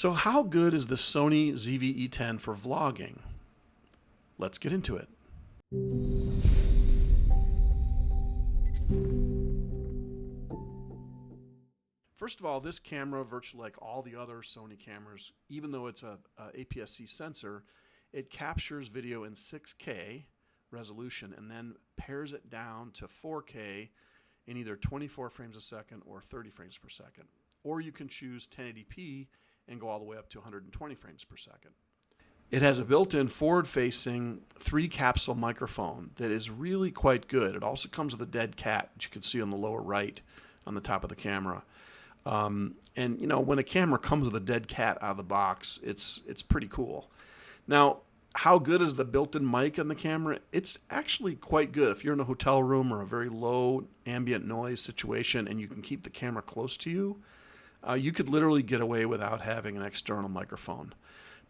So how good is the Sony ZV-E10 for vlogging? Let's get into it. First of all, this camera, virtually like all the other Sony cameras, even though it's a APS-C sensor, it captures video in 6K resolution and then pairs it down to 4K in either 24 frames a second or 30 frames per second. Or you can choose 1080p and go all the way up to 120 frames per second. It has a built-in forward-facing 3-capsule microphone that is really quite good. It also comes with a dead cat, which you can see on the lower right on the top of the camera. And you know, when a camera comes with a dead cat out of the box, it's pretty cool. Now, how good is the built-in mic on the camera? It's actually quite good. If you're in a hotel room or a very low ambient noise situation and you can keep the camera close to you, you could literally get away without having an external microphone.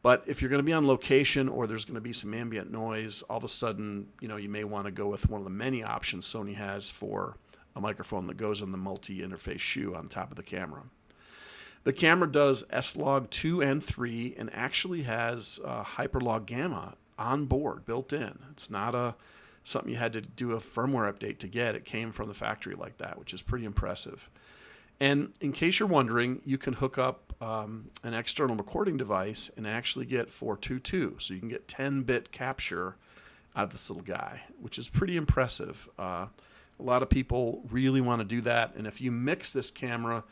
But if you're going to be on location or there's going to be some ambient noise, all of a sudden, you know, you may want to go with one of the many options Sony has for a microphone that goes on the multi-interface shoe on top of the camera. The camera does S-Log 2 and 3 and actually has Hyperlog Gamma on board, built in. It's not something you had to do a firmware update to get. It came from the factory like that, which is pretty impressive. And in case you're wondering, you can hook up an external recording device and actually get 422. So you can get 10-bit capture out of this little guy, which is pretty impressive. A lot of people really want to do that. And if you mix this camera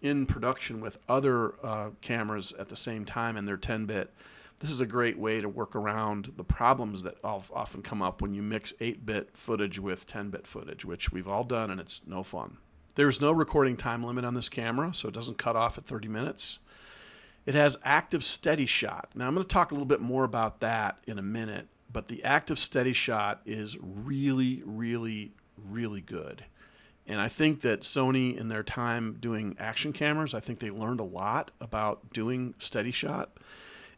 in production with other cameras at the same time and they're 10-bit, this is a great way to work around the problems that often come up when you mix 8-bit footage with 10-bit footage, which we've all done, and it's no fun. There's no recording time limit on this camera, so it doesn't cut off at 30 minutes. It has active steady shot. Now, I'm going to talk a little bit more about that in a minute, but the active steady shot is really, really, really good. And I think that Sony, in their time doing action cameras, I think they learned a lot about doing steady shot.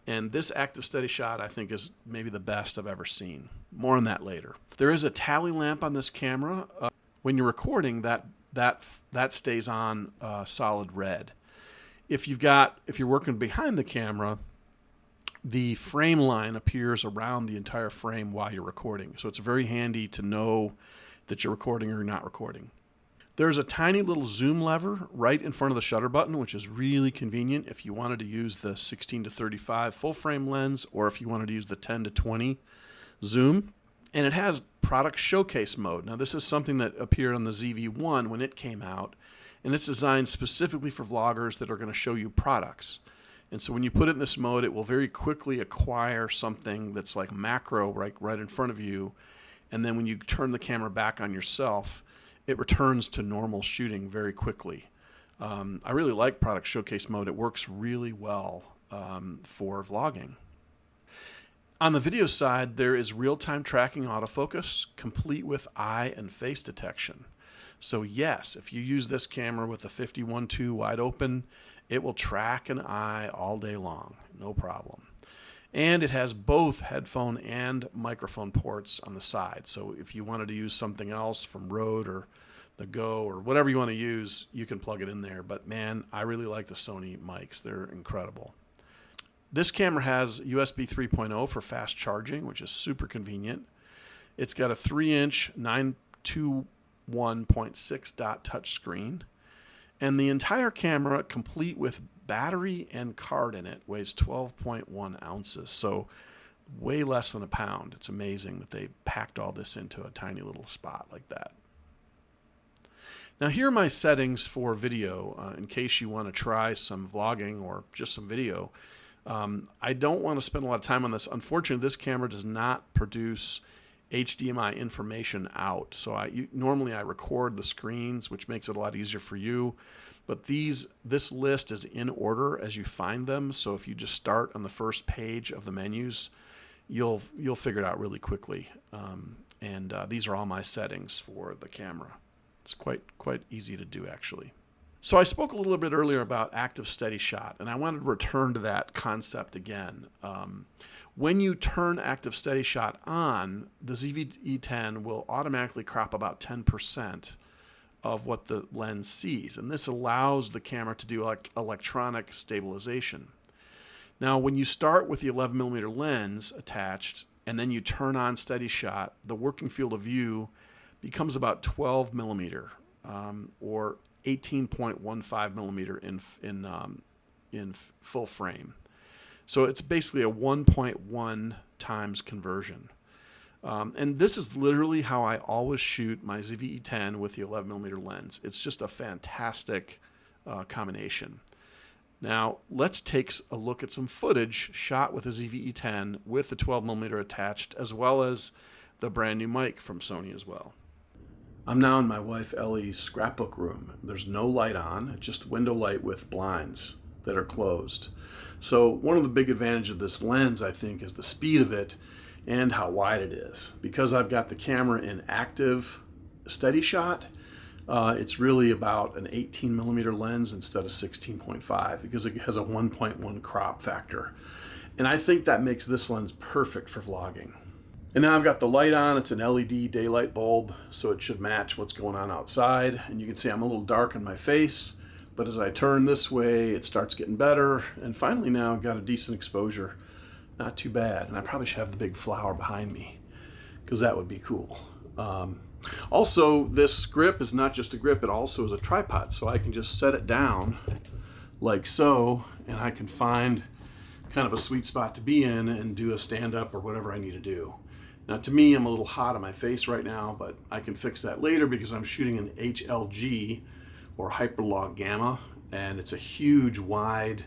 And this active steady shot, I think, is maybe the best I've ever seen. More on that later. There is a tally lamp on this camera. When you're recording, that stays on solid red. If you're working behind the camera, the frame line appears around the entire frame while you're recording. So it's very handy to know that you're recording or you're not recording. There's a tiny little zoom lever right in front of the shutter button, which is really convenient if you wanted to use the 16-35 full frame lens or if you wanted to use the 10-20 zoom. And it has product showcase mode. Now, this is something that appeared on the ZV-1 when it came out, and it's designed specifically for vloggers that are going to show you products. And so when you put it in this mode, it will very quickly acquire something that's like macro right in front of you. And then when you turn the camera back on yourself, it returns to normal shooting very quickly. I really like product showcase mode. It works really well for vlogging. On the video side, there is real-time tracking autofocus, complete with eye and face detection. So yes, if you use this camera with a 51.2 wide open, it will track an eye all day long, no problem. And it has both headphone and microphone ports on the side. So if you wanted to use something else from Rode or the Go or whatever you want to use, you can plug it in there. But man, I really like the Sony mics. They're incredible. This camera has USB 3.0 for fast charging, which is super convenient. It's got a 3-inch 921.6 dot touchscreen. And the entire camera, complete with battery and card in it, weighs 12.1 ounces. So way less than a pound. It's amazing that they packed all this into a tiny little spot like that. Now here are my settings for video in case you want to try some vlogging or just some video. I don't want to spend a lot of time on this. Unfortunately, this camera does not produce HDMI information out. So normally I record the screens, which makes it a lot easier for you. But this list is in order as you find them. So if you just start on the first page of the menus, you'll figure it out really quickly. These are all my settings for the camera. It's quite easy to do, actually. So I spoke a little bit earlier about active steady shot, and I wanted to return to that concept again. When you turn active steady shot on, the ZV-E10 will automatically crop about 10% of what the lens sees, and this allows the camera to do electronic stabilization. Now, when you start with the 11mm lens attached and then you turn on steady shot, the working field of view becomes about 12mm or 18.15mm in full frame. So it's basically a 1.1 times conversion. And this is literally how I always shoot my ZV-E10 with the 11mm lens. It's just a fantastic combination. Now, let's take a look at some footage shot with the ZV-E10 with the 12mm attached, as well as the brand new mic from Sony as well. I'm now in my wife Ellie's scrapbook room. There's no light on, just window light with blinds that are closed. So one of the big advantages of this lens, I think, is the speed of it and how wide it is. Because I've got the camera in active steady shot, it's really about an 18mm lens instead of 16.5 because it has a 1.1 crop factor. And I think that makes this lens perfect for vlogging. And now I've got the light on. It's an LED daylight bulb, so it should match what's going on outside. And you can see I'm a little dark in my face, but as I turn this way, it starts getting better. And finally now I've got a decent exposure. Not too bad. And I probably should have the big flower behind me because that would be cool. Also, this grip is not just a grip, it also is a tripod, so I can just set it down like so, and I can find kind of a sweet spot to be in and do a stand-up or whatever I need to do. Now, to me, I'm a little hot on my face right now, but I can fix that later because I'm shooting an HLG, or hyperlog gamma, and it's a huge, wide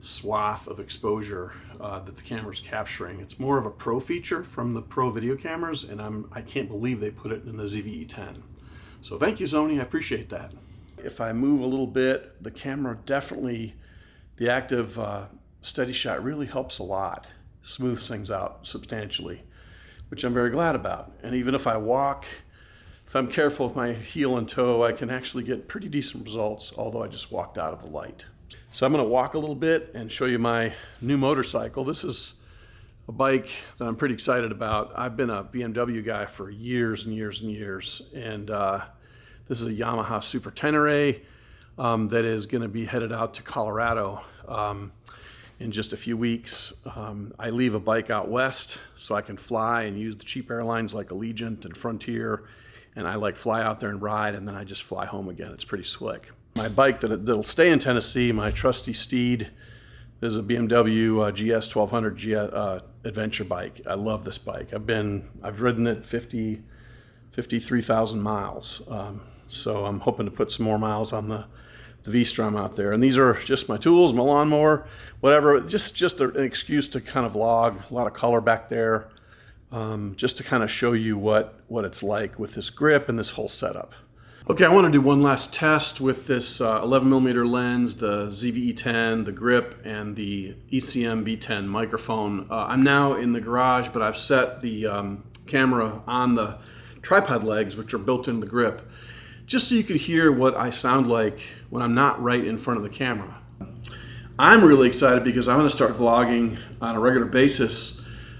swath of exposure that the camera's capturing. It's more of a pro feature from the pro video cameras, and I can't believe they put it in the ZV-E10. So thank you, Sony, I appreciate that. If I move a little bit, the camera definitely, the active steady shot really helps a lot, smooths things out substantially, which I'm very glad about. And even if I walk, if I'm careful with my heel and toe, I can actually get pretty decent results, although I just walked out of the light. So I'm going to walk a little bit and show you my new motorcycle. This is a bike that I'm pretty excited about. I've been a BMW guy for years and years and years, and this is a Yamaha Super Tenere that is going to be headed out to Colorado in just a few weeks. I leave a bike out west so I can fly and use the cheap airlines like Allegiant and Frontier, and I like fly out there and ride, and then I just fly home again. It's pretty slick. My bike that'll stay in Tennessee, my trusty steed, is a BMW GS 1200 adventure bike. I love this bike. I've ridden it 53,000 miles. So I'm hoping to put some more miles on the V-Strom out there. And these are just my tools, my lawnmower, whatever. Just an excuse to kind of vlog. A lot of color back there, just to kind of show you what it's like with this grip and this whole setup. Okay, I want to do one last test with this 11mm lens, the ZV-E10, the grip, and the ECM B10 microphone. I'm now in the garage, but I've set the camera on the tripod legs, which are built into the grip, just so you can hear what I sound like when I'm not right in front of the camera. I'm really excited because I'm going to start vlogging on a regular basis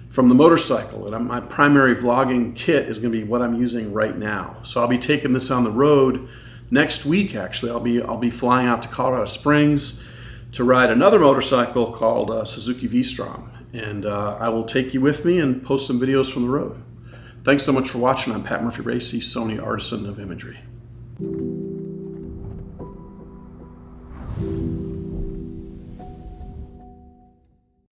from the motorcycle, and my primary vlogging kit is going to be what I'm using right now. So I'll be taking this on the road next week. Actually, I'll be flying out to Colorado Springs to ride another motorcycle called Suzuki V-Strom, and I will take you with me and post some videos from the road. Thanks so much for watching. I'm Pat Murphy-Racey, Sony Artisan of Imagery.